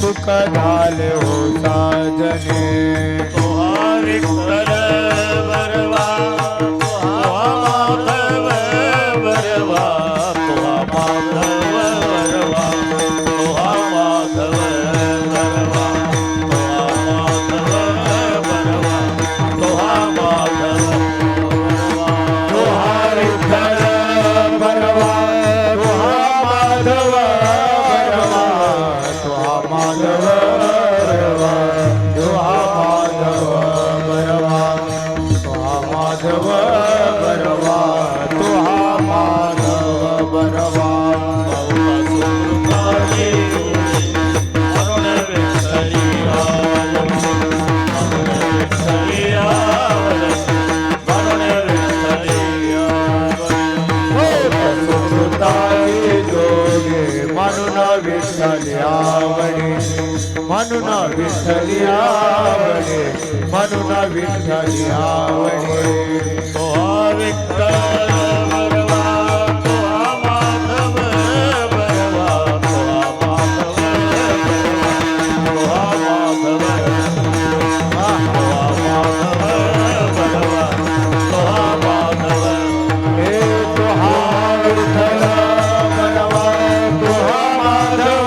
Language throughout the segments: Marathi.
सुख झाले हो साजने विठ्ठल बरवा माधव बरवा माधव बरवा माधव बरवा माधव बरवा माधव विठ्ठल बरवा माधव म्हणून विठ्ठली आवडे म्हणून विठ्ठली आवडे तो विठ्ठल बरवा तो माधव बरवा तो माधव बरवा तो माधव हे तो विठ्ठल बरवा तो माधव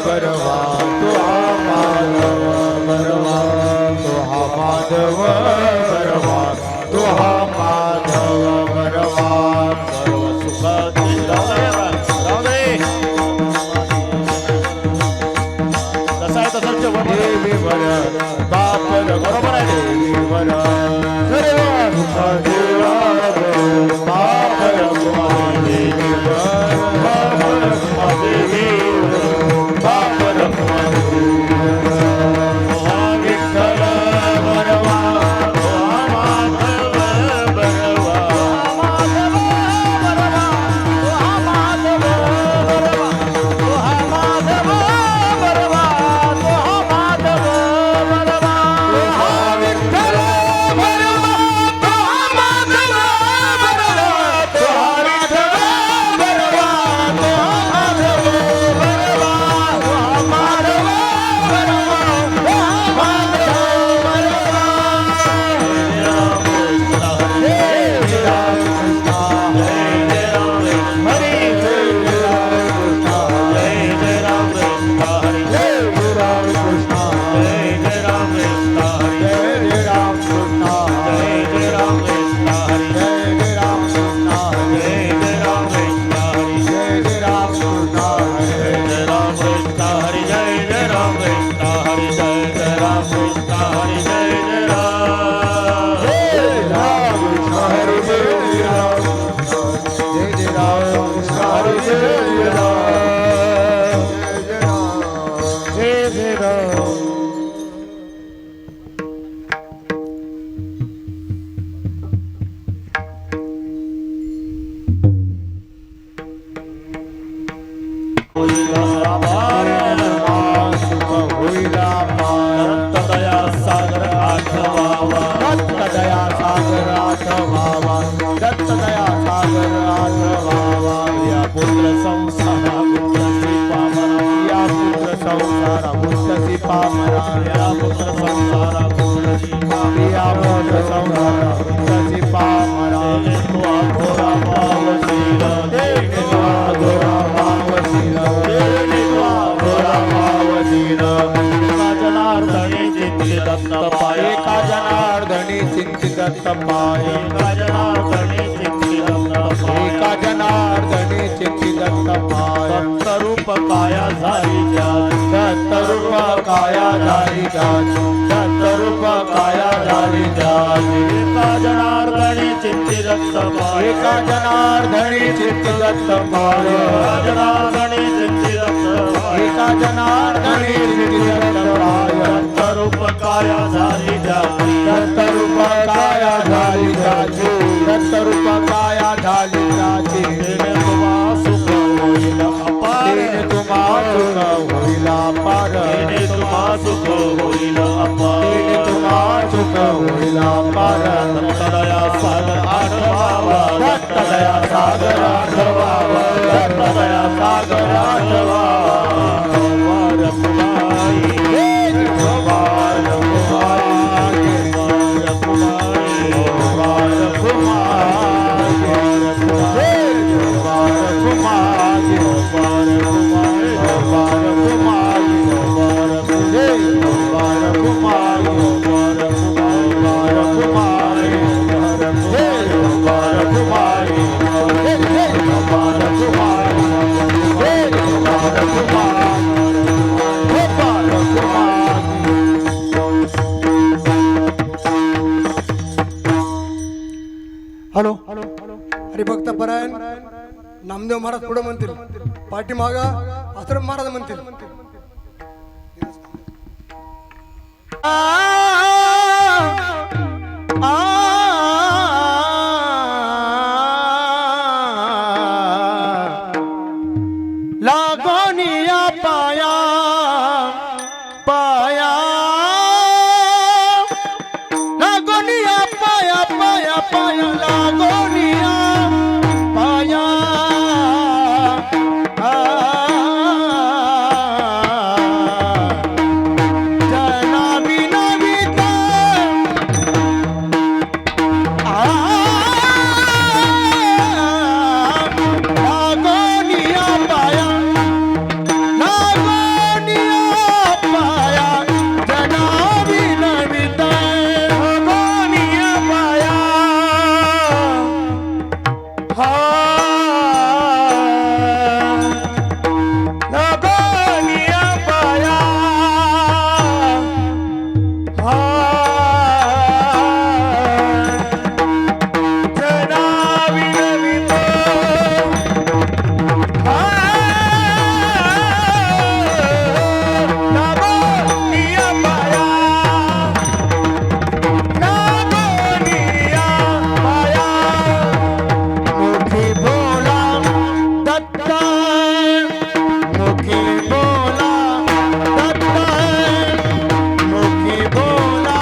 बरवा तो माधव बरवा तो माधव बरवा तो माधव बरवा सर्व सुखाची राधे कसा आहे तसंच देवीवर बापर बरोबर आहे देवीवर सर्व सुखाची राधे बापर देवीवर बापर एका जनार्दनी चिंतित पाय एका जनार्दनी चिंतित पाय दत्तरूप काया झाली दत्तरूप काया झाली दत्तरूप काया झाली एका जनार्दनी एका जनार्दनी चित्ती दत्त पाय जनार्दनी चित्ती दत्त पाय एका जनार्दनी चित्ती दत्त पाय दत्तरूप काया झाली जाती दत्तरूप काया झाली जाची दत्तरूप काया झाली जाची तेने तुम्हा सुख होईल अपार तेने तुम्हा सुख होईल अपार तेने तुम्हा सुख होईल अपार तेने तुम्हा सुख होईल अपार दत्तदया सागर आठवावा दत्तदया सागर आठवावा दत्तदया सागर आठवावा वार कुमारी वार कुमारी वार कुमारी वार कुमारी वार कुमारी वार कुमारी वार कुमारी वार कुमारी वार कुमारी वार कुमारी हॅलो हरिभक्त परायण नामदेव महाराज पुढे म्हणतील पाठीमागा आश्रम महाराज म्हणतील लागोनिया पाया पाया लागोनिया पाया पाया पाया लागोनिया पाया जना बिना बीता लागोनिया पाया मुखी बोला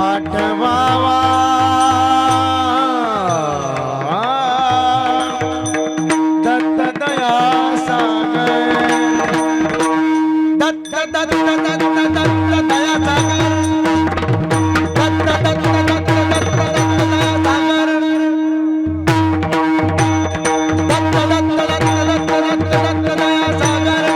आठवावा दत्त दया सागर दत्त दत्त दत्त दत्त दया सागर दत्त दत्त दत्त दत्त दत्त दया सागर दत्त दत्त दत्त दत्त दत्त दत्त दया सागर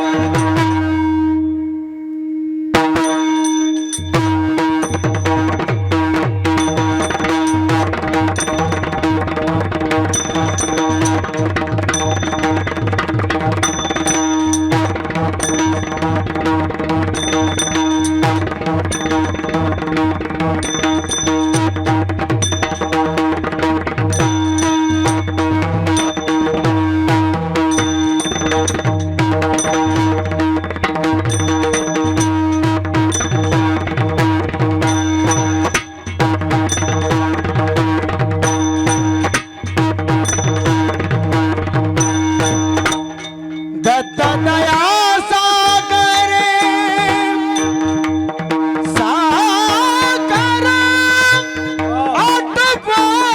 दत्त दया सागर सागर आठवावा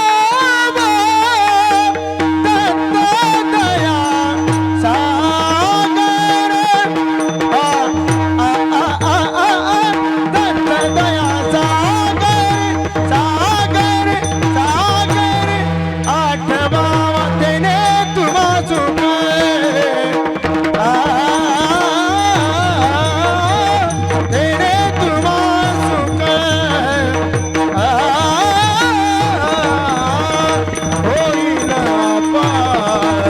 दत्त दया सागर दत्त दया सागर सागर सागर आठवावा तेने तुम्हा सुख तेरे तुम्हा सुख होईल पार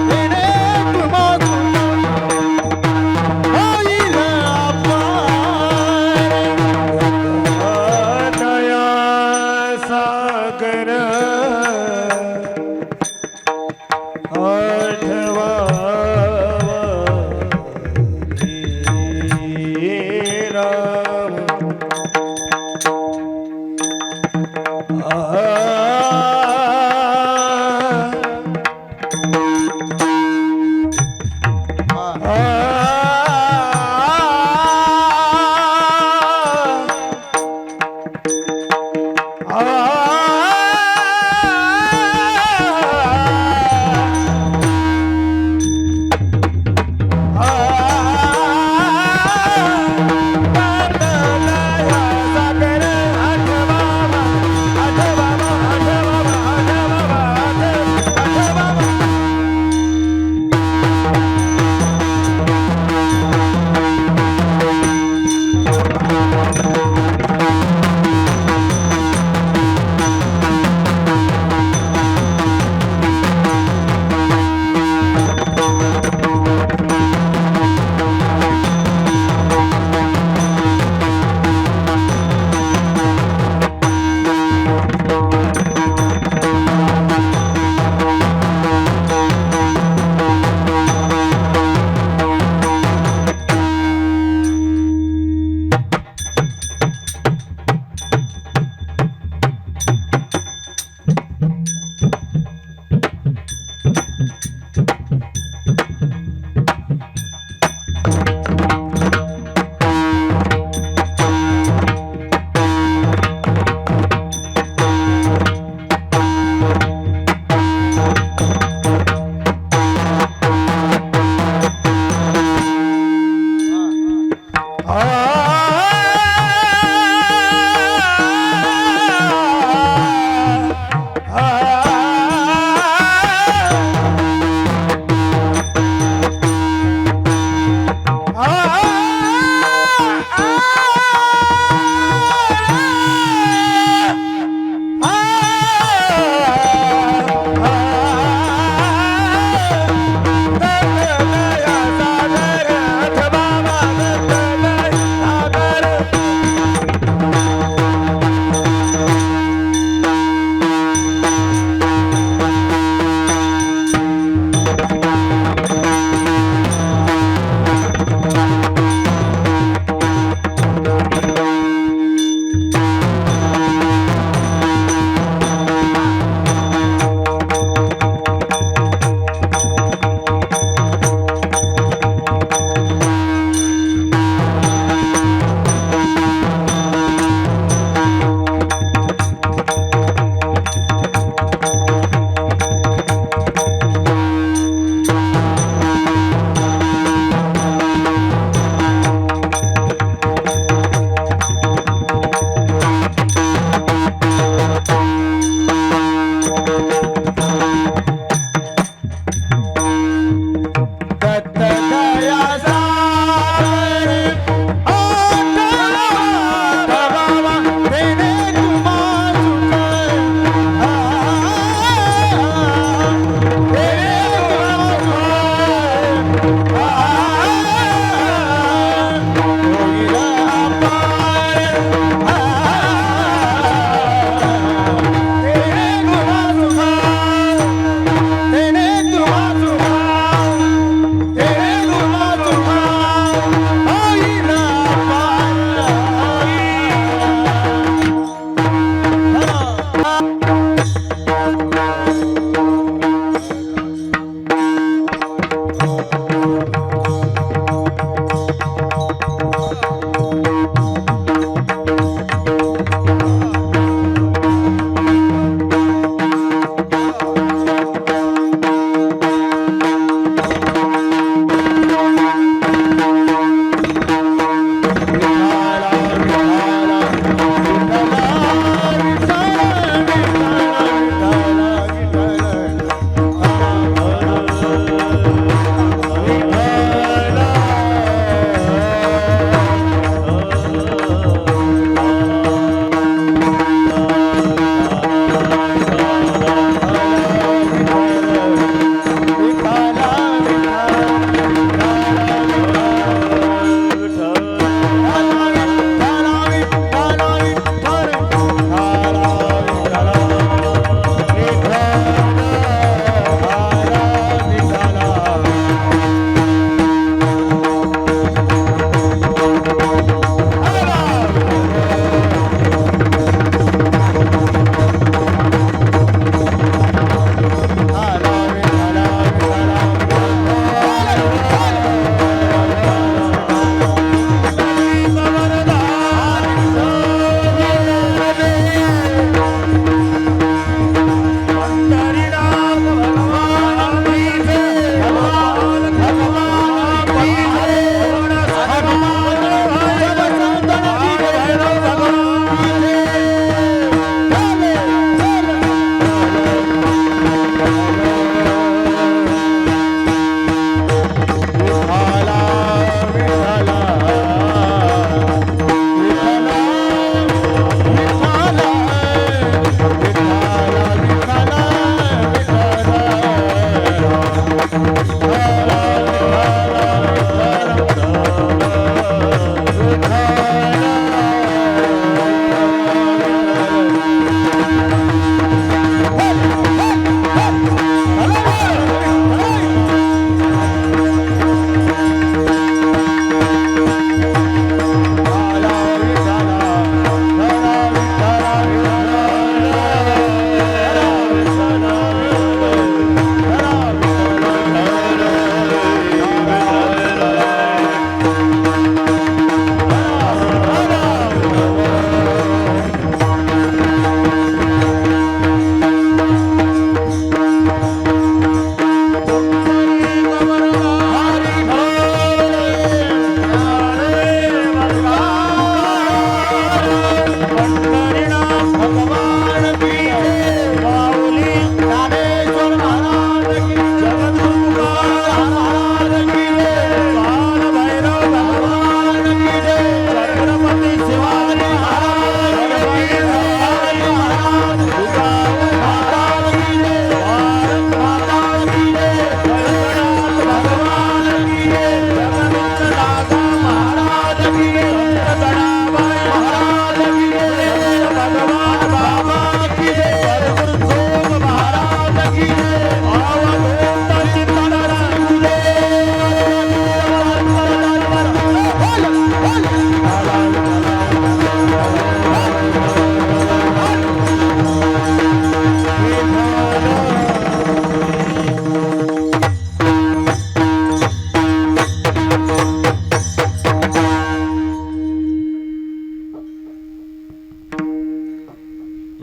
तेरे तुम्हा सुख होईल पार दया सागर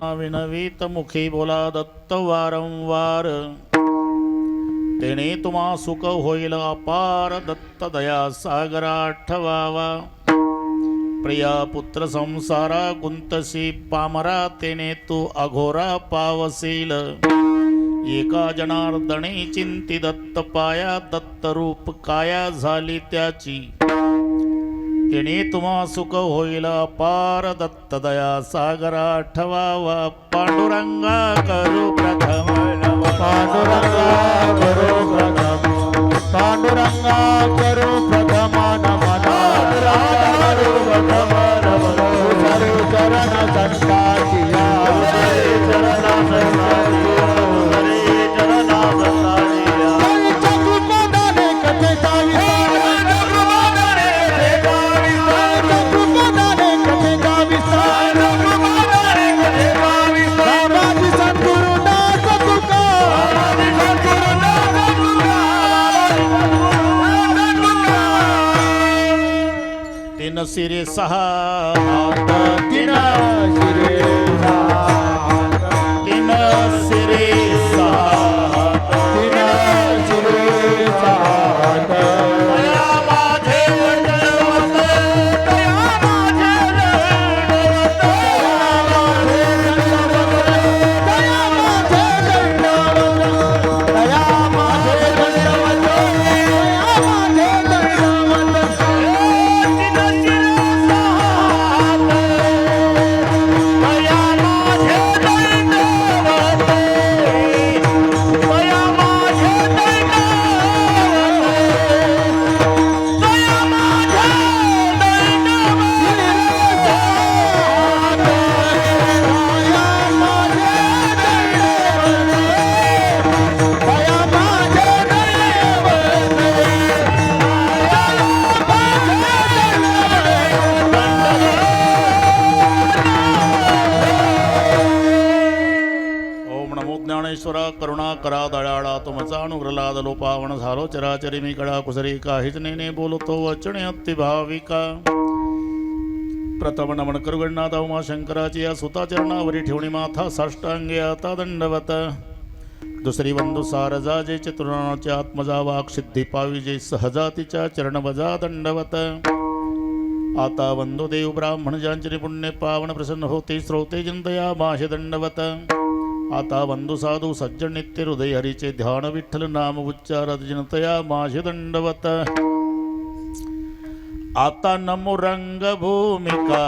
विनवीत मुखी बोला दत्त वारंवार तेने तुम्हा सुख होईल अपार दत्त दया सागर आठवावा प्रिया पुत्र संसारा गुंतसी पामरा तेने तू अघोरा पावसील एका जनार्दने चिंती दत्त पाया दत्त रूप काया झाली त्याची तेने तुम्हा सुख होईल अपार दत्त दया सागर आठवावा पांडुरंगा करू प्रथम पांडुरंगा करो प्रथम पांडुरंगा करो प्रथम नमन करो प्रथम नमन हरे चरण संताजिया हरे चरण संताजिया हरे चरण संताजिया हरे चक्रमोदने कथे विस्तार चक्रमोदने कथे का विस्तार चक्रमोदने कथे का विस्तार बाबाजी सद्गुरु दास तुका तीन सिरे सहा हात तीन शिरे तीन सिरे सहा हात तीन शिरे सात दया माझे दंडवत दया माझे दंडवत दया माझे दंडवत दया माझे दंडवत दया माझे दंडवत तीन सिरे सहा हात दया माझे दंडवत दया माझे दंडवत दया माझे ओम नमो ज्ञानेश्वरा करुणा करा दयाळा तुमचा अनुग्रलाद लोपावण झालो चराचरी मी कडा कुसरी काहीच नेने बोलतो वचने अति भाविका प्रथम नमन करू गणनाथ उमा शंकराची या सुता चरणावरी ठेवणी माथा साष्टांगे आता दंडवत दुसरी बंधू सारजा जे चतुर्णाच्या आत्मजा वाक सिद्धी पावी जे सहजातीच्या चरण वजा दंडवत आता वंदो देव ब्राह्मण ज्यांचे पुण्य पावन प्रसन्न होते श्रोते चिंतया माहे दंडवत आता वंदू साधू सज्जन नित्य हृदय हरीचे ध्यान विठ्ठल नाम उच्चारत जनतया माझे दंडवत आता नमो रंग भूमिका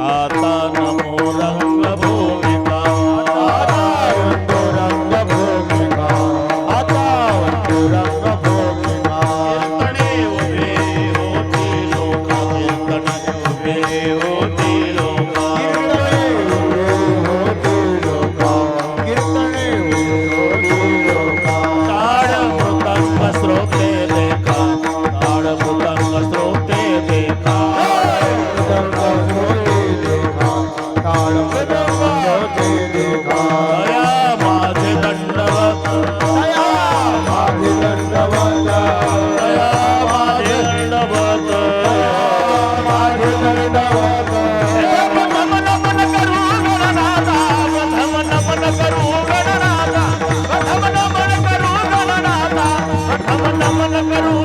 आता नमो रंग भूमिका आता वंदो रंग भूमिका आता वंदो रंग भूमिका कीर्तने उभे होती लोका कीर्तने उभे होती लोका ताळ मृदंग श्रोते देखा ताळ मृदंग श्रोते देखा दया माझे दंडवत दया माझे दंडवत प्रथम नमन करू गणनाथा प्रथम नमन करू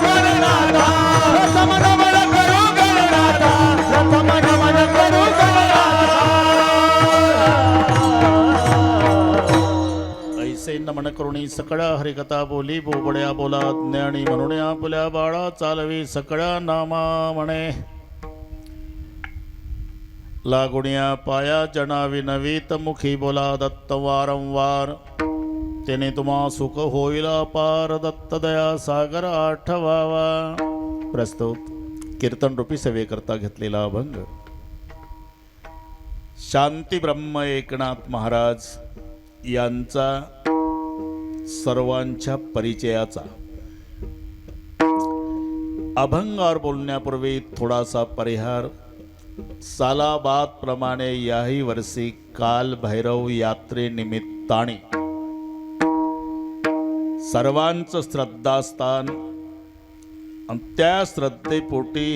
गणनाथा प्रथम नमन करू गणनाथा प्रथम नमन करू गणनाथा ऐसे नमन करुणी सकळा हरिकथा बोली बोबड्या बोला ज्ञानी म्हणून आपल्या बाळा चालवी सकळा नामा म्हणे लागुण्या पाया जनावी नवीत मुखी बोला दत्त वारंवार तेने तुम्हा सुख होईल अपार दत्त दया सागर आठवावा प्रस्तुत कीर्तन रूपी सेवेकरता घेतलेला अभंग शांती ब्रह्म एकनाथ महाराज यांचा सर्वांच्या परिचयाचा अभंगावर बोलण्यापूर्वी थोडासा परिहार सालाबाद प्रमाणे याही वर्षी काल भैरव यात्रेनिमित्ताने सर्वांचं श्रद्धास्थान आणि त्या श्रद्धेपोटी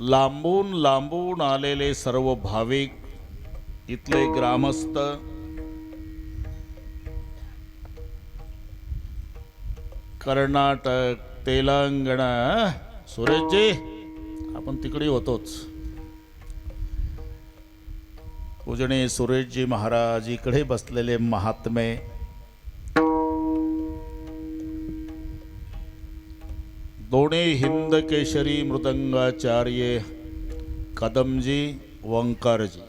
लांबून लांबून आलेले सर्व भाविक, इथले ग्रामस्थ, कर्नाटक, तेलंगणा, सुरेशजी आपण तिकडे होतोच. पूजनीय सुरेशजी महाराज, इकडे बसलेले महात्मे, दोन्ही हिंद केशरी मृदंगाचार्य कदमजी, वंकारजी,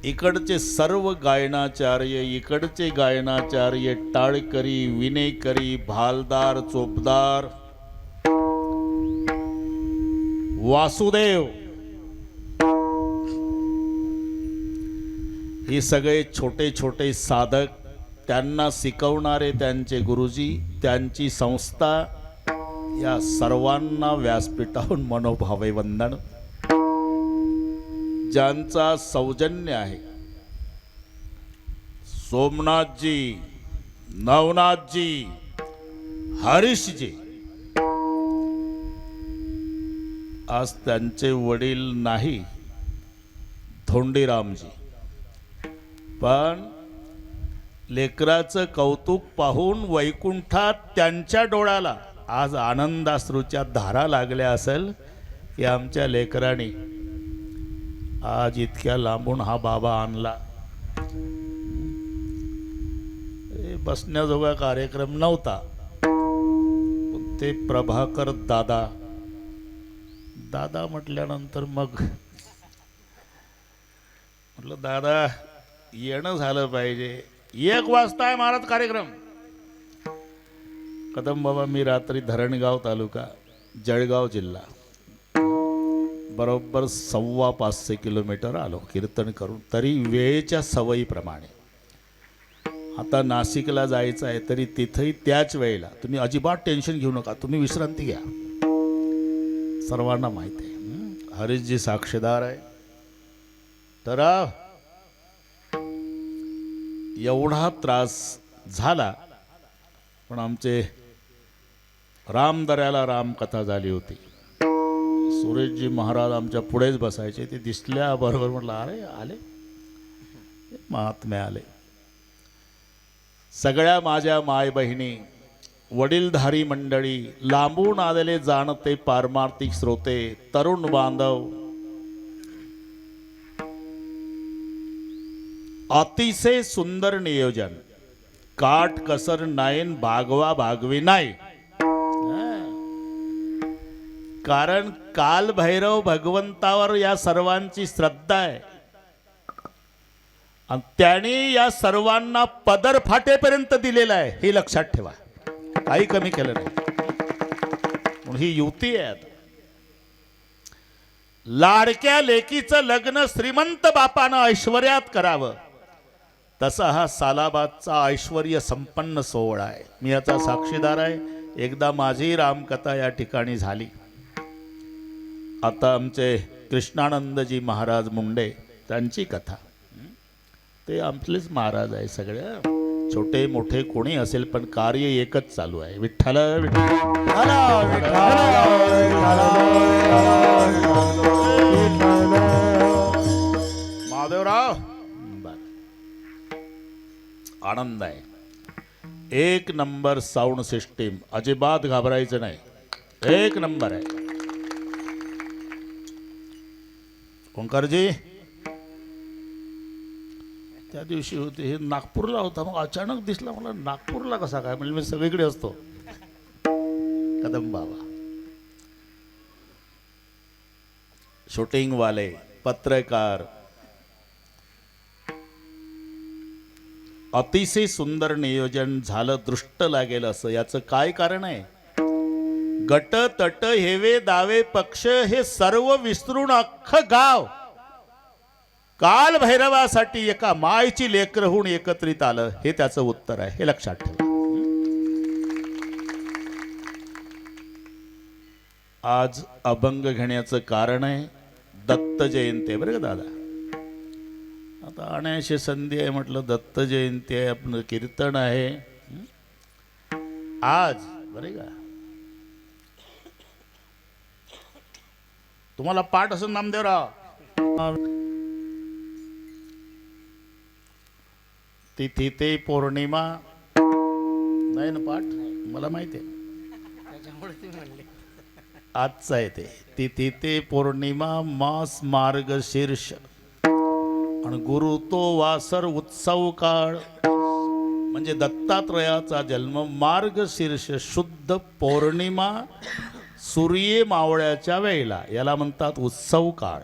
इकडचे सर्व गायनाचार्य, इकडचे गायनाचार्य टाळकरी, विनेकरी, भालदार, चोपदार, वासुदेव, हे सगळे छोटे छोटे साधक, त्यांना शिकवणारे त्यांचे गुरुजी, त्यांची संस्था, या सर्वांना व्यासपीठाहून मनोभावे वंदन. ज्यांचा सौजन्य आहे, सोमनाथजी, नवनाथजी, हरीशजी, आज त्यांचे वडील नाही धोंडीरामजी, पण लेकराचं कौतुक पाहून वैकुंठात त्यांच्या डोळ्याला आज आनंदाश्रूच्या धारा लागल्या असेल की आमच्या लेकरांनी आज इतक्या लांबून हा बाबा आणला. बसण्याजोगा कार्यक्रम नव्हता, पण ते प्रभाकर दादा, दादा म्हटल्यानंतर मग म्हटलं दादा येणं झालं पाहिजे. 1 वाजता आहे महाराज कार्यक्रम. कदम बाबा, मी रात्री धरणगाव तालुका, जळगाव जिल्हा, बरोबर 550 किलोमीटर आलो कीर्तन करून, तरी वेळेच्या सवयीप्रमाणे. आता नाशिकला जायचं आहे, तरी तिथंही त्याच वेळेला. तुम्ही अजिबात टेन्शन घेऊ नका, तुम्ही विश्रांती घ्या, सर्वांना माहिती आहे. हरीशजी साक्षीदार आहे. तर एवढा त्रास झाला, पण आमचे रामदऱ्याला रामकथा झाली होती. सुरेशजी महाराज आमच्या पुढेच बसायचे. ते दिसल्याबरोबर म्हटलं अरे आले महात्मे, आले. सगळ्या माझ्या माय बहिणी, वडीलधारी मंडळी, लांबून आलेले जाणते पारमार्थिक श्रोते, तरुण बांधव, अतिशय सुंदर नियोजन. काट कसर नाईन, भागवा भागवी नाही. कारण काल भैरव भगवंतावर या सर्वांची श्रद्धा आहे, आणि त्याने या सर्वांना पदर फाटेपर्यंत दिलेला आहे, हे लक्षात ठेवा. काही कमी केलं नाही. म्हणून ही युती आहे. आता लाडक्या लेकीचं लग्न श्रीमंत बापानं ऐश्वर्यात करावं, तसा हा सालाबादचा ऐश्वर्य संपन्न सोहळा आहे. मी याचा साक्षीदार आहे. एकदा माझी रामकथा या ठिकाणी झाली. आता आमचे कृष्णानंदजी महाराज मुंडे, त्यांची कथा. ते आपलेच महाराज आहे. सगळ्या छोटे मोठे कोणी असेल, पण कार्य एकच चालू आहे. विठ्ठल महादेवराव, आनंद आहे. 1 नंबर साऊंड सिस्टीम, अजिबात घाबरायचं नाही. 1 नंबर आहे. ओंकारजी त्या दिवशी होते, हे नागपूरला होता. मग अचानक दिसला, मला नागपूरला कसा काय, म्हणजे मी सगळीकडे असतो. कदम बाबा, शूटिंगवाले, पत्रकार, अतिशय सुंदर नियोजन झालं. दृष्ट लागेल असं. याचं काय कारण आहे? गट तट हेवे दावे पक्ष हे सर्व विसरून अख्खं गाव काल भैरवासाठी एका मायची लेकरं होऊन एकत्रित आलं. हे त्याचं उत्तर आहे. हे लक्षात ठेवा. आज अभंग घेण्याचं कारण आहे दत्त जयंती आहे, बरं का दादा. आता अनायाशी संधी आहे म्हटलं, दत्त जयंती आहे, आपलं कीर्तन आहे आज, बरे का. तुम्हाला पाठ असं नामदेवराव. तिथी ते पौर्णिमा नाही ना पाठ, मला माहिती आहे आजचा आहे ते. तिथी ते पौर्णिमा मास मार्गशीर्ष आणि गुरु तो वासर उत्सव काळ, म्हणजे दत्तात्रयाचा जन्म मार्गशीर्ष शुद्ध पौर्णिमा सूर्य मावळ्याच्या वेळेला, याला म्हणतात उत्सव काळ.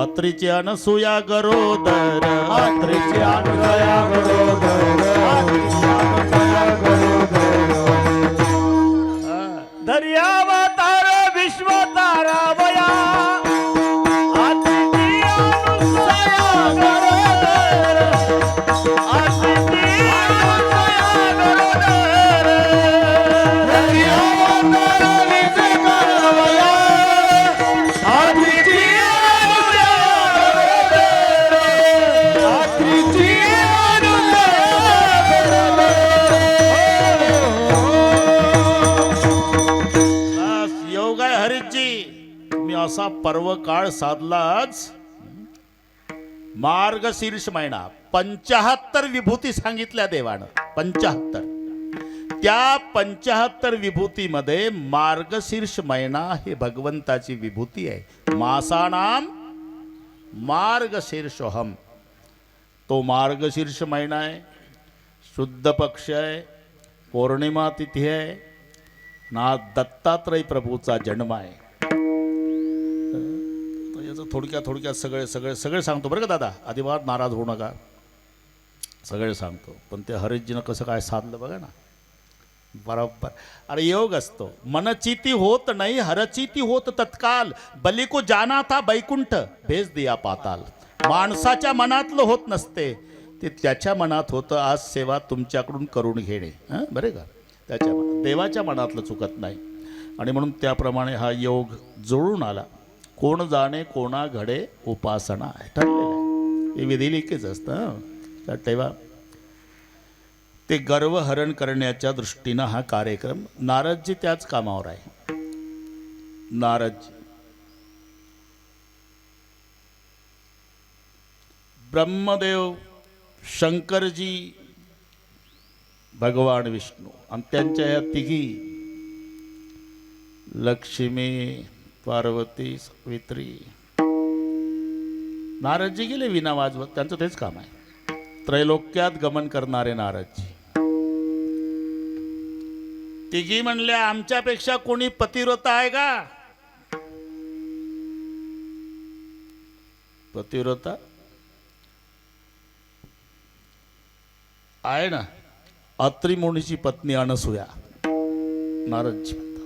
अत्रीचे अनसुया गरोदर, अत्रीचे अनसुया गरोदर, दर्यावतार विश्वतारा वया अतिथी अनुसया गरोदर, अतिथी अनुसया गरोदर, दर्यावतार विश्वतारावया, अतिथी अनुसया गरोदर, अतिथी अनुसया बस योग आहे हरीजी. तुम्ही असा पर्व काळ साधलाच. मार्गशीर्ष महिना 75 विभूती सांगितल्या देवानं. 75. त्या 75 विभूतीमध्ये मार्गशीर्ष महिना हे भगवंताची विभूती आहे. मासानाम मार्गशीर्षोहम. तो मार्गशीर्ष महिना आहे, शुद्ध पक्ष आहे, पौर्णिमा तिथी आहे ना, दत्तात्रय प्रभूचा जन्म आहे. तर याचं थोडक्यात सगळे सांगतो बरं का दादा, अजिबात नाराज होऊ नका, सगळे सांगतो. पण ते हरीशजीनं कसं काय साधलं बघा ना, बरोबर. अरे योग असतो, मनचिती होत नाही हरचिती होत तत्काल, बली को जाना था बैकुंठ भेज दिया पाताल. माणसाच्या मनातलं होत नसते, ते त्याच्या मनात होतं. आज सेवा तुमच्याकडून करून घेणे, हां बरे का, त्याच्या देवाच्या मनातलं चुकत नाही. आणि म्हणून त्याप्रमाणे हा योग जुळून आला. कोण जाणे कोणा घडे उपासना आहे, ठरलेलं आहे. हे विधिलिखित असतं. तर तेव्हा ते गर्वहरण करण्याच्या दृष्टीनं हा कार्यक्रम. नारदजी त्याच कामावर आहे. नारदजी ब्रह्मदेव, शंकरजी, भगवान विष्णू आणि त्यांच्या या तिघी, लक्ष्मी, पार्वती, सावित्री. नारदजी गेले विना वाजवत, त्यांचं तेच काम आहे. त्रैलोक्यात गमन करणारे नारदजी. तिघी म्हणल्या आमच्यापेक्षा कोणी पतिव्रता आहे का? पतिव्रता आहे ना. अत्री मुनीची पत्नी अनसुया. नारदजी म्हणतात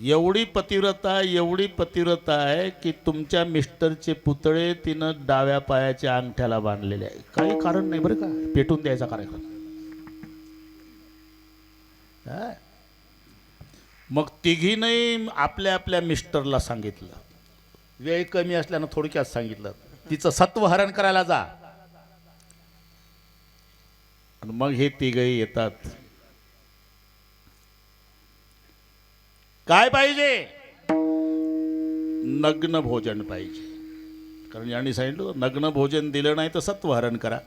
एवढी पतिव्रता आहे की तुमच्या मिस्टरचे पुतळे तिनं डाव्या पायाच्या अंगठ्याला बांधलेले आहे. काही कारण नाही बरं का, पेटून द्यायचा कार्यक्रम. मग तिघीने आपल्या आपल्या मिस्टरला सांगितलं, वेळ कमी असल्यानं थोडक्यात सांगितलं, तिचं सत्व हरण करायला जा. आणि मग हे तिघही येतात. काय पाहिजे? नग्न भोजन पाहिजे. कारण यांनी सांगितलं नग्न भोजन दिलं नाही तर सत्व हरण करा.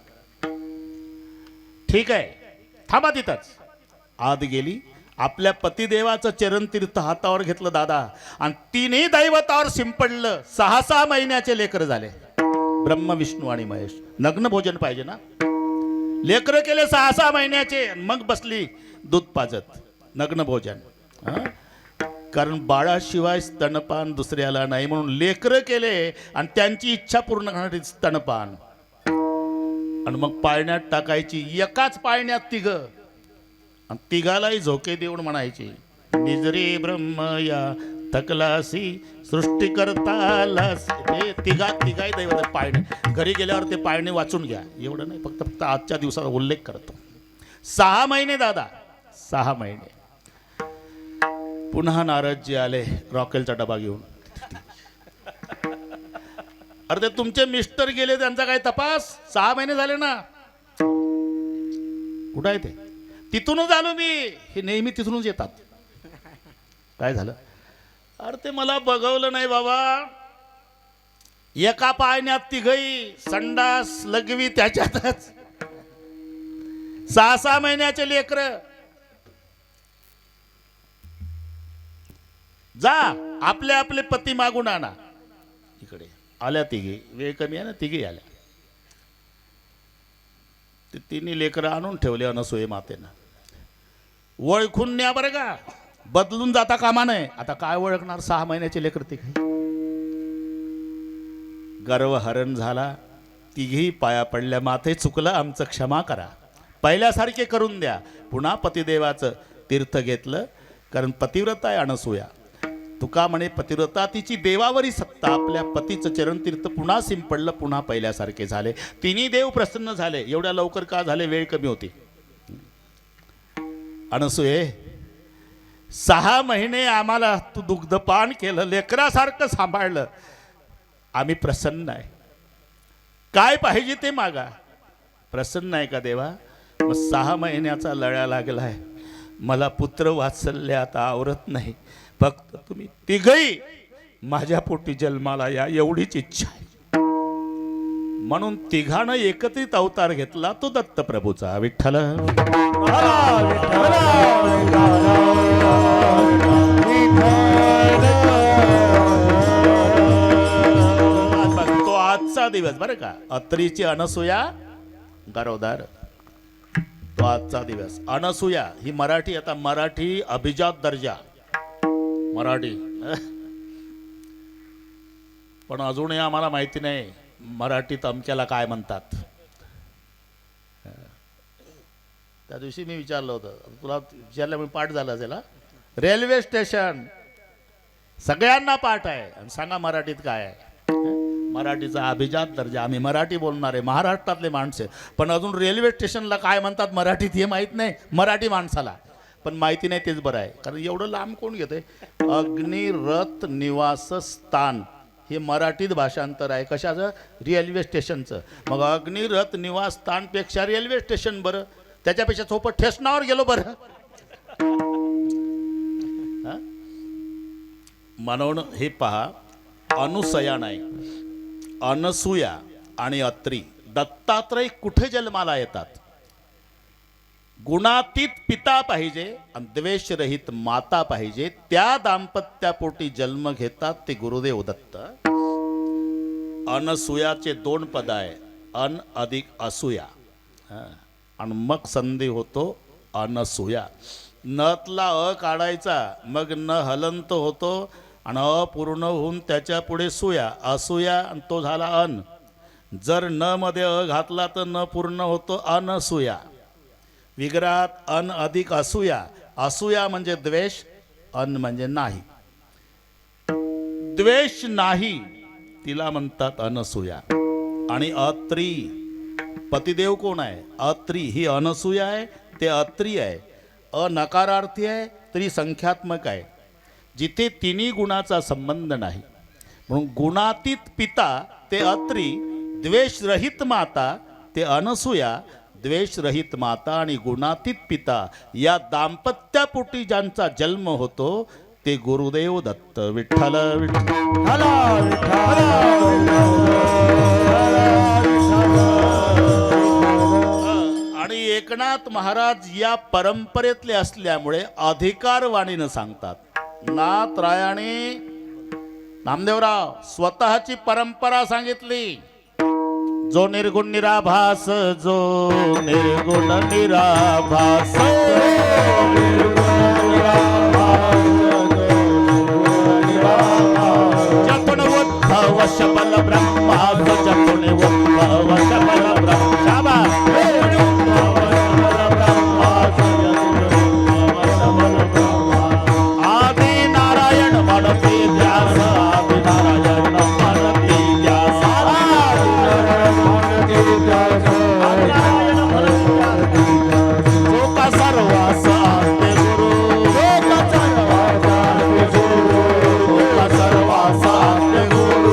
ठीक आहे, थांबा तिथंच. आत गेली, आपल्या पतिदेवाचं चरणतीर्थ हातावर घेतलं दादा, आणि तिन्ही दैवतावर शिंपडलं. 6 महिन्याचे लेकर झाले, ब्रह्म, विष्णू आणि महेश. नग्न भोजन पाहिजे ना. लेकर केले 6 महिन्याचे, मग बसली दूध पाजत. नग्न भोजन. कारण बाळाशिवाय स्तनपान दुसऱ्याला नाही, म्हणून लेकर केले आणि त्यांची इच्छा पूर्ण करणारी स्तनपान. आणि मग पाळण्यात टाकायची. एकाच पाळण्यात तिघं, आणि तिघालाही झोके देऊन म्हणायची, निजरे ब्रह्म या थकलासी सृष्टी करतालास. हे तिघाही दैवत पाळणे. घरी गेल्यावर ते पाळणे वाचून घ्या, एवढं नाही, फक्त आजच्या दिवसाचा उल्लेख करतो. 6 महिने दादा, 6 महिने. पुन्हा नारदजी आले रॉकेलचा डबा घेऊन. अरे ते तुमचे मिस्टर गेले, त्यांचा काय तपास? 6 महिने झाले ना. कुठं आहे ते? तिथूनच आलो मी. हे नेहमी तिथूनच येतात. काय झालं? अरे ते मला बघवलं नाही बाबा. एका पाण्यात तिघही, संडास लघवी त्याच्यातच. 6-6 महिन्याचे लेकर. जा आपले आपले पती मागून आणा. इकडे आल्या तिघी, वेळ कमी आहे ना, तिघी आल्या. ते तिन्ही लेकरं आणून ठेवले अनसुये मातेनं. ओळखून न्या बरं का, बदलून जाता कामा नये. आता काय ओळखणार 6 महिन्याचे लेकर तिघी. गर्वहरण झाला. तिघी पाया पडल्या, माते चुकलं आमचं, क्षमा करा, पहिल्यासारखे करून द्या. पुन्हा पतिदेवाचं तीर्थ घेतलं, कारण पतिव्रता आहे अनसूया. तुका म्हणे पतिव्रता तिची देवावरी सत्ता. आपल्या पतीचं चरणतीर्थ पुन्हा शिंपडलं, पुन्हा पहिल्यासारखे झाले. तिन्ही देव प्रसन्न झाले. एवढ्या लवकर का झाले? वेळ कमी होती. अनसूये, 6 महिने आम्हाला तू दुग्धपान केलं, लेकरासारखं सांभाळलं. आम्ही प्रसन्न आहे. काय पाहिजे ते मागा. प्रसन्न आहे का देवा? मग 6 महिन्याचा लळा लागलाय, मला पुत्र वात्सल्य आता आवरत नाही. फक्त तुम्ही तिघही माझ्या पोटी जन्माला या, एवढीच इच्छा आहे. म्हणून तिघानं एकत्रित अवतार घेतला तो दत्त प्रभूचा. विठ्ठल तो आजचा दिवस बरं का. अत्रीची अनसूया गरोदर, तो आजचा दिवस. अनसूया ही मराठी, आता मराठी अभिजात दर्जा मराठी. पण अजूनही आम्हाला माहिती नाही मराठीत अमक्याला काय म्हणतात. त्या दिवशी मी विचारलं होतं, तुला विचारलं मी, पाठ झालं असेल. रेल्वे स्टेशन सगळ्यांना पाठ आहे, आणि सांगा मराठीत काय आहे. मराठीचा अभिजात दर्जा. आम्ही मराठी बोलणारे महाराष्ट्रातले माणसे, पण अजून रेल्वे स्टेशनला काय म्हणतात मराठीत हे माहीत नाही मराठी माणसाला. पण माहिती नाही तेच बरं आहे, कारण एवढं लांब कोण घेतंय. अग्निरथ निवास स्थान हे मराठीत भाषांतर आहे. कशाचं? रेल्वे स्टेशनचं. मग अग्निरथ निवास स्थानपेक्षा रेल्वे स्टेशन बरं, त्याच्यापेक्षा सोपं ठेसनावर गेलो बरं. म्हणून हे पहा, अनुसया नाही, अनसूया आणि अत्री दत्तात्रय कुठे जन्माला येतात? गुणातीत पिता पाहिजे आणि द्वेषरहित माता पाहिजे, त्या दाम्पत्यापोटी जन्म घेतात ते गुरुदेव दत्त. अनसूयाचे 2 पद आहे, अन अधिक असूया, आणि मग संधी होतो अनसूया. नतला अ काढायचा, मग न हलंत होतो, आणि अपूर्ण होऊन त्याच्या पुढे सुया, असूया, आणि तो झाला अन. जर न मध्ये अ घातला तर न पूर्ण होतो अनसूया. विग्रहात अन अधिक असूया. असूया म्हणजे द्वेष, अन म्हणजे नाही. द्वेष नाही तिला म्हणतात अनसूया. आणि अत्री, पतिदेव कोण आहे? अत्री. ही अनसूया आहे, ते अत्री आहे. अनकारार्थी आहे, तरी संख्यात्मक आहे. जिथे तिन्ही गुणाचा संबंध नाही, म्हणून गुणातीत पिता ते अत्री, द्वेषरहित माता ते अनसूया. द्वेषरहित माता आणि गुणातीत पिता या दाम्पत्यापोटी ज्यांचा जन्म होतो ते गुरुदेव दत्त. विठ्ठल विठ्ठल. आणि एकनाथ महाराज या परंपरेतले असल्यामुळे अधिकारवाणीनं सांगतात. नाथरायाने, नामदेवराव स्वतःची परंपरा सांगितली. जो निर्गुण निराभास, जो निर्गुण निराभास, जपुण उद्धव शबल ब्रह्मास, जपुण उद्धव शबल ब्रह्मा. आदि नारायण म्हणते ध्यास, आदि नारायण म्हणते ध्यास, जो का सर्वास आते गुरु, जो का सर्वास आते गुरु.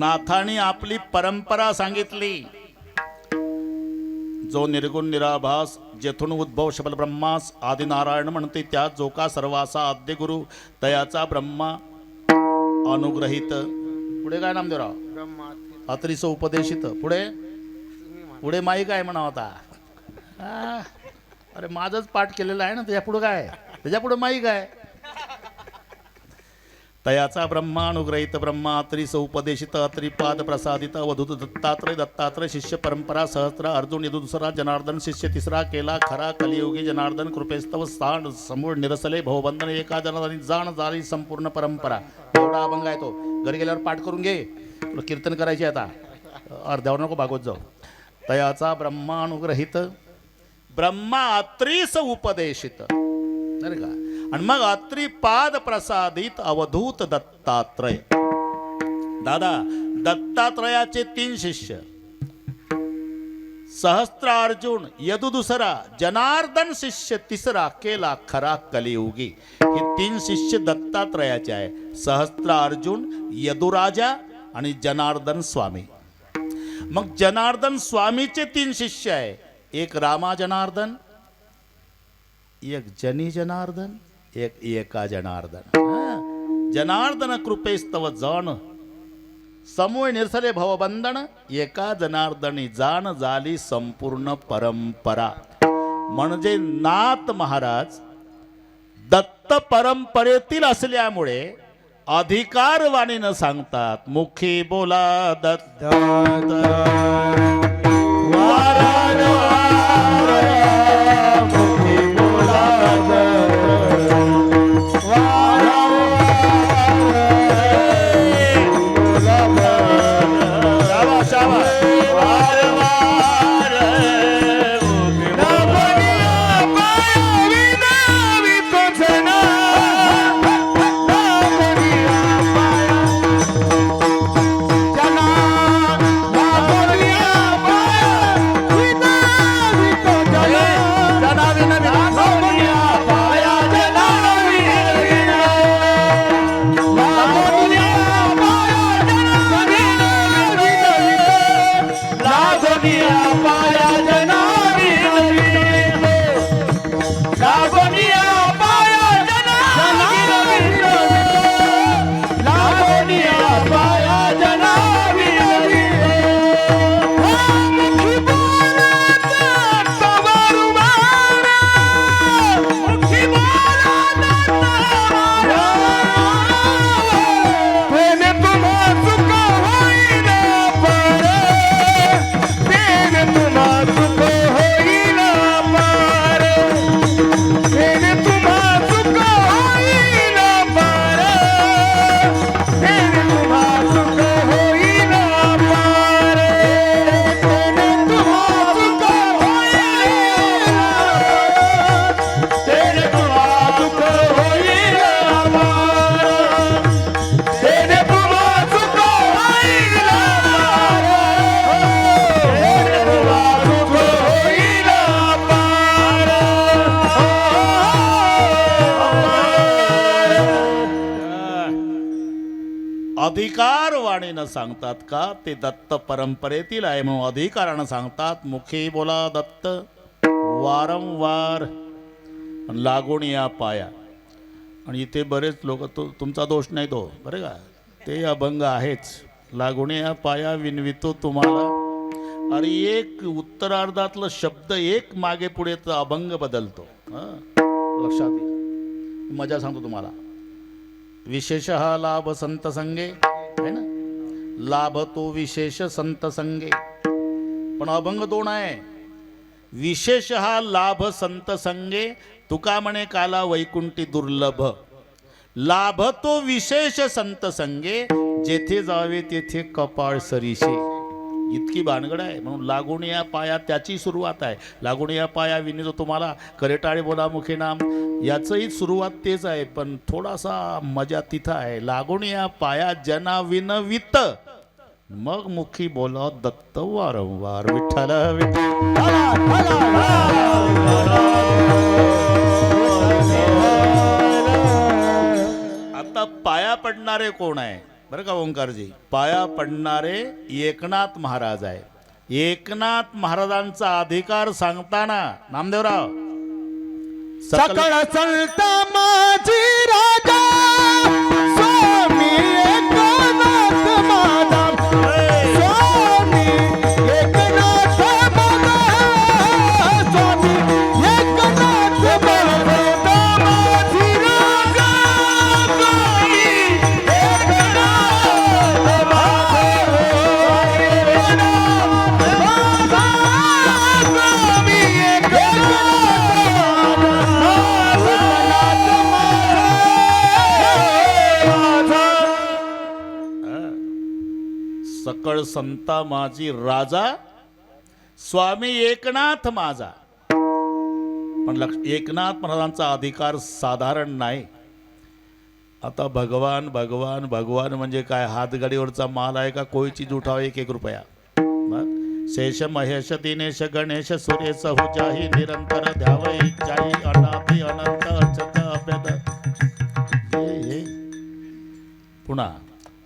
नाथाने आपली परंपरा सांगितली. जो निर्गुण निराभास जेथून उद्भव शबल ब्रह्मास आदि नारायण म्हणते त्या जो का सर्वासा आद्य गुरु तयाचा ब्रह्मा अनुग्रहित. पुढे काय नामदेवराव अत्रिस उपदेशित. पुढे पुढे माई काय म्हणा होता. अरे माझंच पाठ केलेलं आहे ना. त्याच्या पुढे काय त्याच्या पुढे माई काय. तयाचा ब्रह्मानुग्रहित ब्रह्मा अत्रिस उपदेशित अत्रिपाद प्रसादित अवधूत दत्तात्रय दत्तात्रय शिष्य परंपरा सहस्त्र अर्जुन यदु दुसरा जनार्दन शिष्य तिसरा केला खरा कलियुगी जनार्दन कृपेस्तव स्थान समूळ निरसले भवबंधन एका जनार्दनी जाण झाली संपूर्ण परंपरा. एवढा अभंग आहे तो. घरी गेल्यावर पाठ करून घे. तुला कीर्तन करायचे आता. अर्ध्यावर नको भागवत जाऊ. तयाचा ब्रह्मानुग्रहित ब्रह्मा अत्रिस उपदेशित नाही का. आणि मग अत्रिपाद प्रसादित अवधूत दत्तात्रय. दादा दत्तात्रयाचे 3 शिष्य सहस्त्र अर्जुन यदु दुसरा जनार्दन शिष्य तिसरा केला खरा कलियुगी. हे 3 शिष्य दत्तात्रयाचे आहे. सहस्त्र अर्जुन यदुराजा आणि जनार्दन स्वामी. मग जनार्दन स्वामीचे 3 शिष्य आहे. एक रामा जनार्दन एक जनी जनार्दन एक एका जनार्दन. जनार्दन कृपेस्तव जाण समूळ निरसले भवबंधन एका जनार्दनी जाण झाली संपूर्ण परंपरा. म्हणजे नाथ महाराज दत्त परंपरेतील असल्यामुळे अधिकारवाणीनं सांगतात मुखी बोला दत्त अधिकारवाणीनं सांगतात का ते दत्त परंपरेतील आहे म्हणून अधिकारानं सांगतात. मुखी बोला दत्त वारंवार लागून या पाया. आणि इथे बरेच लोक तुमचा दोष नाही तो बरे का ते अभंग आहेच. लागून या पाया विनवितो तुम्हाला. अरे एक उत्तरार्धातलं शब्द एक मागे पुढे तर अभंग बदलतो. लक्षात घ्या. मजा सांगतो तुम्हाला. विशेषः लाभ संत संगे है ना. लाभ तो विशेष संत संगे. पण अभंग 2 आहे. विशेषः लाभ संत संगे तुका म्हणे काला वैकुंठी दुर्लभ. लाभ तो विशेष संत संगे जेथे जावे तेथे कपाळ सरीशे. इतकी भानगड आहे. म्हणून लागून या पाया त्याची सुरुवात आहे. लागून या पाया विनितो तुम्हाला करेटाळे बोला मुखे नाम याचंही सुरुवात तेच आहे. पण थोडासा मजा तिथं आहे. लागून या पाया जना विनवित मग मुखी बोला दत्त वारंवार विठ्ठल आता पाया पडणारे कोण आहे. बरं का ओंकारजी, पाया पडणारे एकनाथ महाराज आहे. एकनाथ महाराजांचा अधिकार सांगताना नामदेवराव सकळ संत माझी राजा स्वामी एकनाथ माझा स्वामी एकनाथ माझा स्वामी एकनाथ माझा माझी राजा स्वामी एकनाथ माझा स्वामी सकळ संता माझी राजा स्वामी एकनाथ माझा. पण एकनाथ महाराजांचा अधिकार साधारण नाही. आता भगवान भगवान भगवान म्हणजे काय, हातगाडीवरचा माल आहे का? कोयची उठाव 1-1 रुपया. शेष महेश दिनेश गणेश सुरेश हुजाही निरंतर ध्यावै जाई अनादि अनंत अच्युत अभेद. पुन्हा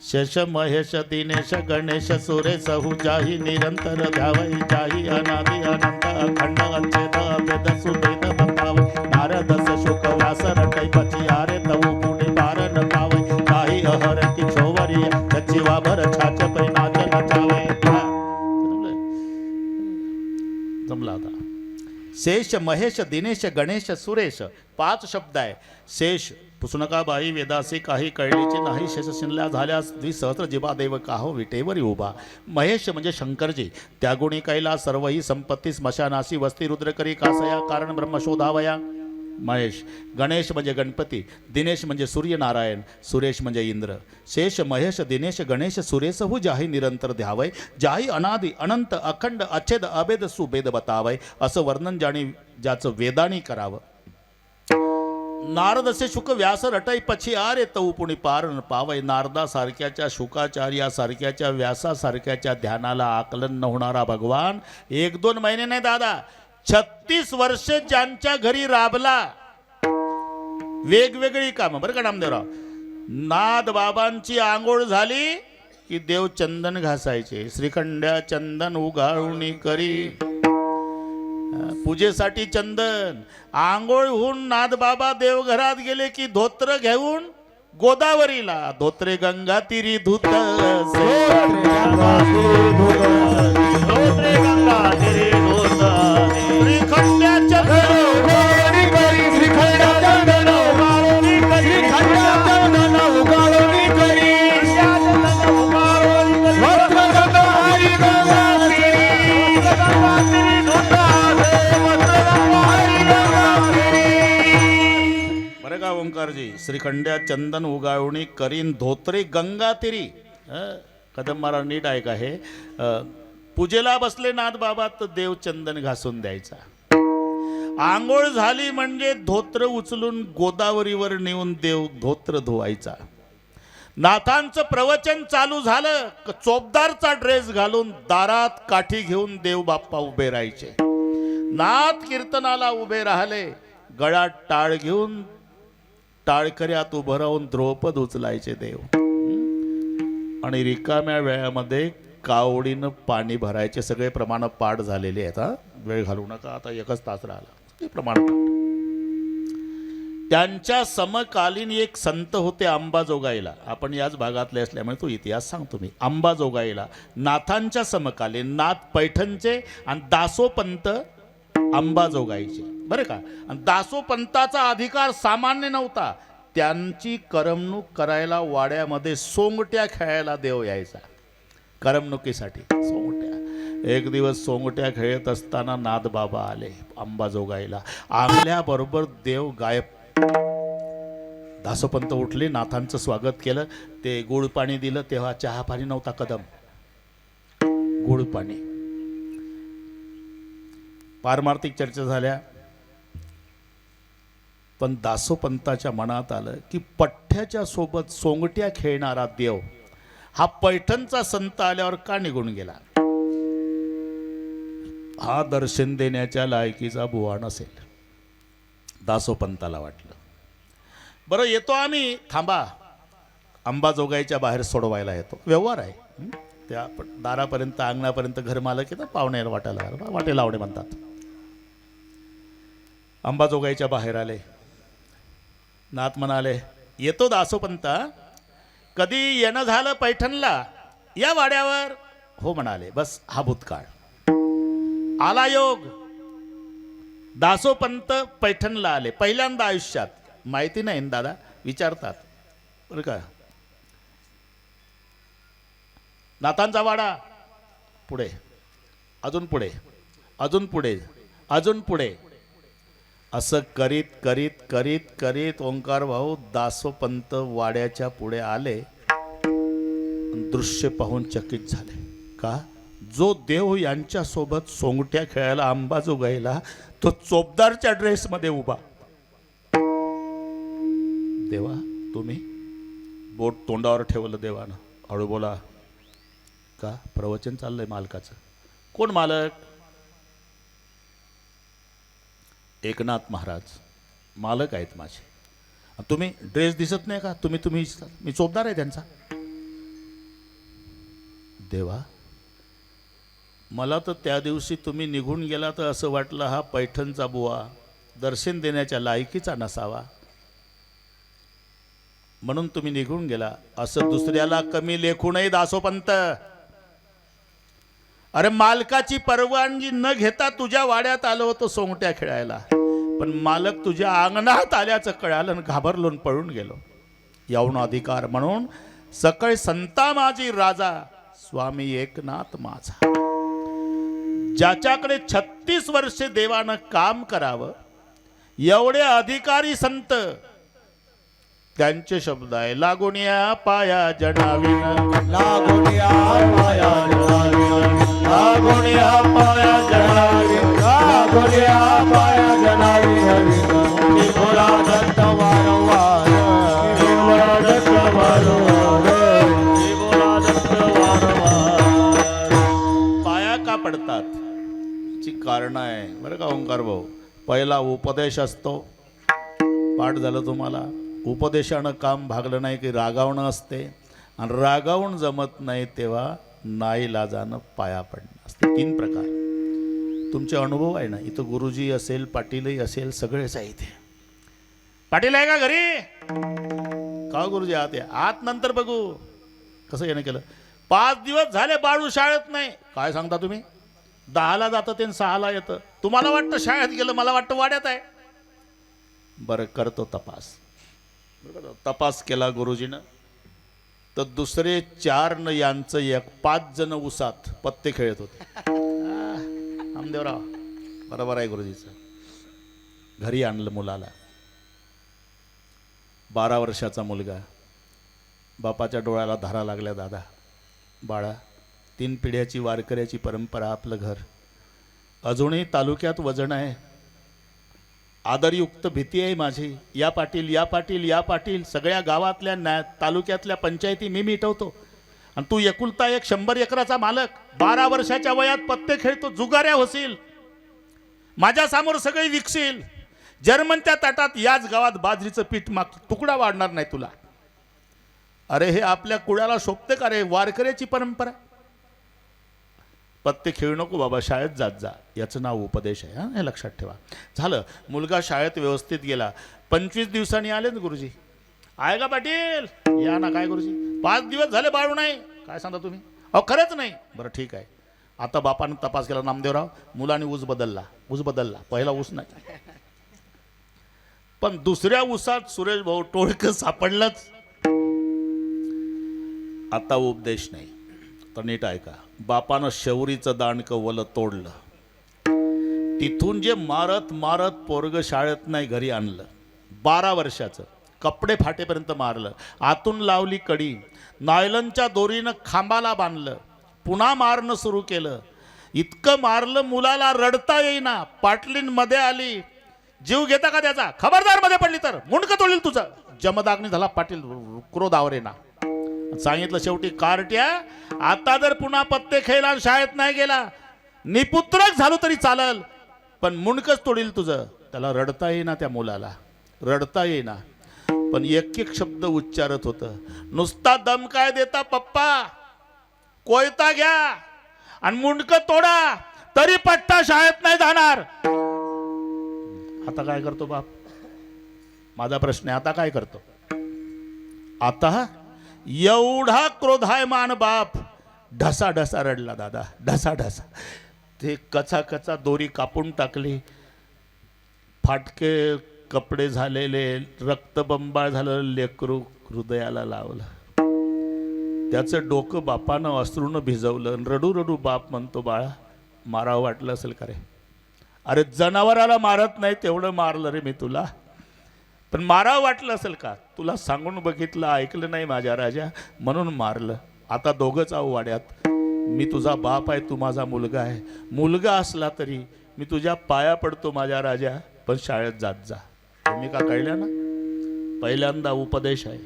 शेष महेश दिनेश गणेश सुरेश हुजाही निरंतर ध्यावै जाई अनादि अनंत अखंड अच्युत अभेद सुभेद बतावै नारद शुक व्यास रटै पची आरे तऊ पुणे पार न पावै काही अहरती छोवरी सचिवा भर छाच पै नाच नचावै. जमला आता. शेष महेश दिनेश गणेश सुरेश 5 शब्द आहे. शेष पुसनका बाई वेदासी काही कळलीची नाही शेष शिनल्या झाल्यास द्विसहस्र जीवा देव काहो विटेवरी उभा. महेश म्हणजे शंकरजी, त्यागुणी कैला सर्वही संपत्ती स्मशानासी वस्ती रुद्र करी कासया कारण ब्रह्म शोधावया. महेश. गणेश म्हणजे गणपती, दिनेश म्हणजे सूर्यनारायण, सुरेश म्हणजे इंद्र. शेष महेश दिनेश गणेश सुरेश हु जाही निरंतर ध्यावय जाही अनादि अनंत अखंड अच्छेद अभेद सुभेद बतावय. असं वर्णन ज्याचं वेदानी करावं. नारद असे शुक व्यास रटई पछी आरे तऊ पुणी पार न पावय. नारदासारख्याच्या शुकाचार्यासारख्याच्या व्यासासारख्याच्या ध्यानाला आकलन न होणारा भगवान 1-2 महिने नाही दादा, 36 वर्ष ज्यांच्या घरी राबला. वेगवेगळी कामं. बरं का नामदेवराव, नाद बाबांची आंघोळ झाली की देव चंदन घासायचे. श्रीखंड्या चंदन उगाळुनी करी, पूजेसाठी चंदन. आंघोळ होऊन नादबाबा देवघरात गेले की धोत्र घेऊन गोदावरीला. धोत्रे गंगा तिरी धुत ओंकारजी. श्रीखंड्या चंदन उगावणी करीन धोत्रे गंगा तिरी. कदम महाराज नीट ऐका हे. पूजेला बसले नाथ बाबा तर देव चंदन घासून द्यायचा. आंघोळ झाली म्हणजे धोत्र उचलून गोदावरीवर नेऊन देव धोत्र धुवायचा. नाथांचं प्रवचन चालू झालं, चोपदारचा ड्रेस घालून दारात काठी घेऊन देव बाप्पा उभे राहायचे. नाथ कीर्तनाला उभे राहिले, गळ्यात टाळ घेऊन टाळकऱ्यात उभं राहून द्रौपद उचलायचे देव. आणि रिकाम्या वेळामध्ये कावडीनं पाणी भरायचे. सगळे प्रमाण पाठ झालेले आहेत. वेळ घालू नका, आता 1च तास राहिला. प्रमाण त्यांच्या समकालीन एक संत होते अंबाजोगाईला. आपण याच भागातले असल्यामुळे तो इतिहास सांगतो मी. अंबाजोगाईला नाथांच्या समकालीन नाथ पैठणचे आणि दासोपंत अंबाजोगाईचे. बरं का. आणि दासोपंताचा अधिकार सामान्य नव्हता. त्यांची करमणूक करायला वाड्यामध्ये सोंगट्या खेळायला देव यायचा. करमणुकीसाठी सोंगट्या. एक दिवस सोंगट्या खेळत असताना नाथबाबा आले अंबाजोगाईला. आगल्याबरोबर देव गायब. दासोपंत उठले, नाथांचं स्वागत केलं. ते गुळ पाणी दिलं. तेव्हा चहा पाणी नव्हता, कदम गुळ पाणी. पारमार्थिक चर्चा झाल्या. पण दासोपंताच्या मनात आलं की पठ्ठ्याच्या सोबत सोंगट्या खेळणारा देव हा पैठणचा संत आल्यावर का निघून गेला? हा दर्शन देण्याच्या लायकीचा बुवा नसेल. दासोपंताला वाटलं. बरं येतो आम्ही. थांबा, अंबाजोगाईच्या बाहेर सोडवायला येतो. व्यवहार आहे. त्या दारापर्यंत अंगणापर्यंत घर मालक येतं, पाहुणे वाटायला वाटे लावणे म्हणतात. अंबाजोगाईच्या बाहेर आले. नाथ म्हणाले, येतो दासोपंत, कधी येणं झालं पैठणला या वाड्यावर? हो म्हणाले. बस हा भूतकाळ. आला योग. दासोपंत पैठणला आले पहिल्यांदा आयुष्यात. माहिती नाही ना दादा, विचारतात बरं का. नाथांचा वाडा, पुढे, अजून पुढे, अजून पुढे, अजून पुढे, असं करीत करीत करीत करीत ओंकार भाऊ दासोपंत वाड्याच्या पुढे आले. दृश्य पाहून चकित झाले. का? जो देव यांच्या सोबत सोंगट्या खेळायला अंबाजोगाईला, तो चोपदारच्या ड्रेसमध्ये उभा. देवा तुम्ही? बोट तोंडावर ठेवलं देवानं. हळू बोला. का? प्रवचन चाललंय मालकाचं. कोण मालक? एकनाथ महाराज मालक आहेत माझे. तुम्ही ड्रेस दिसत नाही का? तुम्ही मी चोपदार आहे त्यांचा. देवा मला तर त्या दिवशी तुम्ही निघून गेला तर असं वाटलं हा पैठणचा बुवा दर्शन देण्याच्या लायकीचा नसावा, म्हणून तुम्ही निघून गेला. असं दुसऱ्याला कमी लेखू नये दासोपंत. अरे मालकाची परवानगी न घेता तुझ्या वाड्यात आलो होतो सोंगट्या खेळायला, पण मालक तुझ्या अंगणात आल्याचं कळालं आणि घाबरलो आणि पळून गेलो. यौन अधिकार म्हणून सकळ संता माझी राजा, स्वामी एकनाथ माझा. ज्याच्याकडे 36 वर्षे देवानं काम करावं एवढे अधिकारी संत, त्यांचे शब्द आहे. लागोनिया पाया जनाविन, लागोनिया पाया जनाविन, लागोनिया पाया जनाविन, लागोनिया पाया जनाविन. विठोला दत्त वारंवार, विठोला दत्त वारंवार, विठोला दत्त वारंवार. पाया का पडतात ची कारण आहे बरं का ओंकार भाऊ. पहिला उपदेश असतो. पाठ झालं तुम्हाला. उपदेशानं काम भागलं नाही की रागावणं असते, आणि रागावून जमत नाही तेव्हा नाईलाजानं पाया पडणं असते. 3 प्रकार तुमचे अनुभव आहे ना. इथं गुरुजी असेल, पाटीलही असेल, सगळेच आहे इथे. पाटील आहे का घरी? का गुरुजी आत या. आत नंतर बघू. कसं येणं केलं? 5 दिवस झाले बाळू शाळेत नाही. काय सांगता तुम्ही? 10ला जातं ते 6ला येतं. तुम्हाला वाटतं शाळेत गेलं, मला वाटतं वाड्यात आहे. बरं करतो तपास. तपास केला गुरुजीनं तर दुसरे 4 न यांचं 5 जण उसात पत्ते खेळत होते. नामदेवराव बरोबर आहे गुरुजीचं. घरी आणलं मुलाला. 12 वर्षाचा मुलगा. बापाच्या डोळ्याला धारा लागल्या. दादा बाळा, 3 पिढ्याची वारकऱ्याची परंपरा आपलं घर. अजूनही तालुक्यात वजन आहे. आदरयुक्त भीती आहे माझी. या पाटील, या पाटील, या पाटील, सगळ्या गावातल्या तालुक्यातल्या पंचायती मी मिटवतो, आणि तू एकुलता एक 100 एकराचा मालक. 12 वर्षाच्या वयात पत्ते खेळतो. जुगाऱ्या होशील. माझ्या समोर सगळे विकशील. जर्मनच्या ताटात याच गावात बाजरीचं पीठ माग, तुकडा वाढणार नाही तुला. अरे हे आपल्या कुळाला शोभते का रे? वारकऱ्याची परंपरा. पत्ते खेळू नको बाबा, शाळेत जात जा. याचं नाव उपदेश आहे. हां, हे लक्षात ठेवा. झालं. मुलगा शाळेत व्यवस्थित गेला. 25 दिवसांनी आले ना गुरुजी. आहे का पाटील? या ना. काय गुरुजी 5 दिवस झाले बाळू नाही. काय सांगता तुम्ही? अहो खरंच नाही. बरं ठीक आहे. आता बापानं तपास केला. नामदेवराव मुलाने ऊस बदलला. ऊस बदलला. पहिला ऊस नाही, पण दुसऱ्या ऊसात सुरेश भाऊ टोळकं सापडलंच. आता उपदेश नाही तर नीट ऐका. बापानं शौरीचं दांडकं वलं तोडलं. तिथून जे मारत मारत पोरग शाळेत नाही घरी आणलं. 12 वर्षाचं. कपडे फाटेपर्यंत मारलं. आतून लावली कडी. नायलनच्या दोरीनं खांबाला बांधलं. पुन्हा मारणं सुरू केलं. इतकं मारलं मुलाला रडता येईना. पाटलीन मध्ये आली. जीव घेता का त्याचा? खबरदार मध्ये पडली तर मुंडकं तोडील तुझं. जमदाग्नी झाला पाटील क्रोधावरे ना. सांगितलं शेवटी, कार्ट्या आता जर पुन्हा पत्ते खेळला शाळेत नाही गेला, निपुत्रक झालो तरी चालल, पण मुंडकच तोडील तुझं. त्याला रडता येईना. त्या मुलाला रडता येईना. पण एक एक शब्द उच्चारत होतं. नुसता दम काय देता पप्पा, कोयता घ्या आणि मुंडकं तोडा तरी पट्टा शाळेत नाही जाणार. आता काय करतो बाप? माझा प्रश्न आहे, आता काय करतो? आता एवढा क्रोधायमान बाप ढसा ढसा रडला दादा, ढसा ढसा. ते कचा कचा दोरी कापून टाकली, फाटके कपडे झालेले, रक्तबंबाळ झालेलं लेकरू हृदयाला लावलं. त्याचं डोकं बापानं अश्रूनं भिजवलं. रडू रडू बाप म्हणतो, बाळा मारावं वाटलं असेल का रे? अरे जनावराला मारत नाही तेवढं मारलं रे मी तुला, पण मारावं वाटलं असेल का? तुला सांगून बघितलं, ऐकलं नाही माझ्या राजा, म्हणून मारलं. आता दोघंच आहो वाड्यात. मी तुझा बाप आहे, तू माझा मुलगा आहे. मुलगा असला तरी मी तुझ्या पाया पडतो माझ्या राजा, पण शाळेत जात जा. भूमिका कळल्या ना? पहिल्यांदा उपदेश आहे.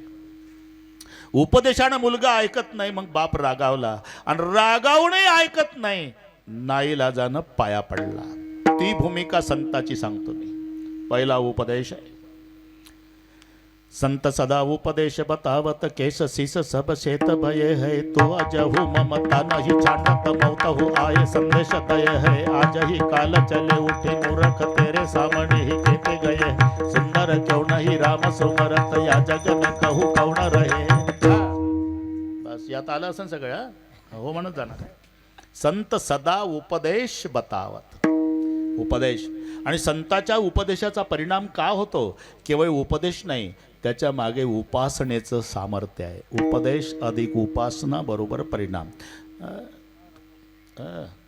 उपदेशानं मुलगा ऐकत नाही, मग बाप रागावला आणि रागावूनही ऐकत नाही, नाईलाजानं पाया पडला. ती भूमिका संताची सांगतो मी. पहिला उपदेश आहे. संत सदा उपदेश बतावत, केस शीस सब शेत भये है. तो अजहु ममता नहीं छाटत, मौत हो आए संदेश दय है. आज ही काल चले उठे मूर्ख, तेरे सामने ही कहते गए. सुंदर क्यों नहीं राम सुमरत, या जग में कहू कौन रहे. बस यात आलं असं सगळं, हो म्हणत जाणार. संत सदा उपदेश बतावत. उपदेश आणि संताच्या उपदेशाचा परिणाम का होतो? केवळ उपदेश नाही, त्याच्या मागे उपासनेचं सामर्थ्य आहे. उपदेश अधिक उपासना बरोबर परिणाम.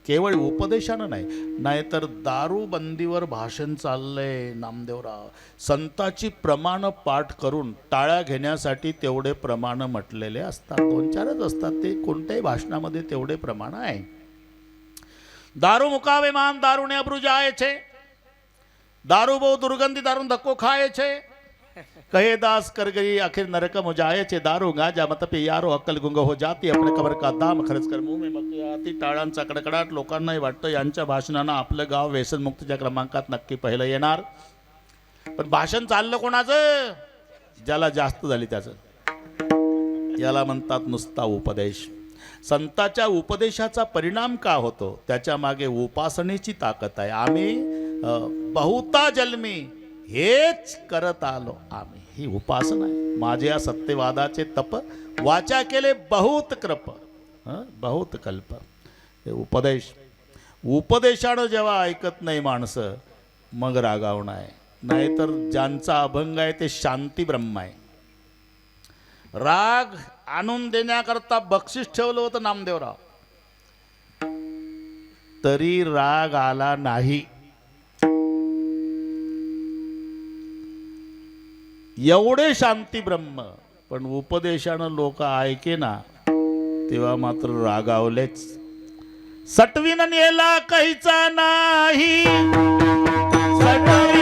केवळ उपदेशानं नाही, नाहीतर दारूबंदीवर भाषण चाललंय नामदेवराव. संताची प्रमाण पाठ करून टाळ्या घेण्यासाठी तेवढे प्रमाण म्हटलेले असतात. 2-4च असतात, ते कोणत्याही भाषणामध्ये तेवढे प्रमाण आहे. दारू मुकावे मान दारूने अब्रू जाए छे, दारू बहु दुर्गंधी दारू धक्को खाए छे. कहे दास कर गई आखिर नरक मुझाए छे. दारू गांजा मत पे यारो अक्कल गुंग हो जाती, अपने कबर का दाम खर्च कर मुंह में मक्खी आती. टाळांचा कडकडाट. लोकांनाही वाटतं यांच्या भाषणानं आपलं गाव व्यसनमुक्तीच्या क्रमांकात नक्की पहिलं येणार. पण भाषण चाललं कोणाचं? ज्याला जास्त झाली त्याचं. याला म्हणतात नुसता उपदेश. संताच्या उपदेशाचा परिणाम का होतो? त्याच्या मागे उपासनेची ताकद आहे. आम्ही बहुता जन्मी हेच करत आलो आम्ही, ही उपासना आहे. माझे या सत्यवादाचे तप वाचा केले बहुत कृप, बहुत कल्प. हे उपदेश. उपदेशानं जेव्हा ऐकत नाही माणसं, मग रागावणं आहे. नाहीतर ज्यांचा अभंग आहे ते शांती ब्रह्म आहे. राग आणून देण्याकरता बक्षीस ठेवलं होतं नामदेवराव, तरी राग आला नाही. एवढे शांती ब्रह्म. पण उपदेशानं लोक ऐके ना, तेव्हा मात्र रागावलेच. सटवीन नेला काहीचा नाही, सटवी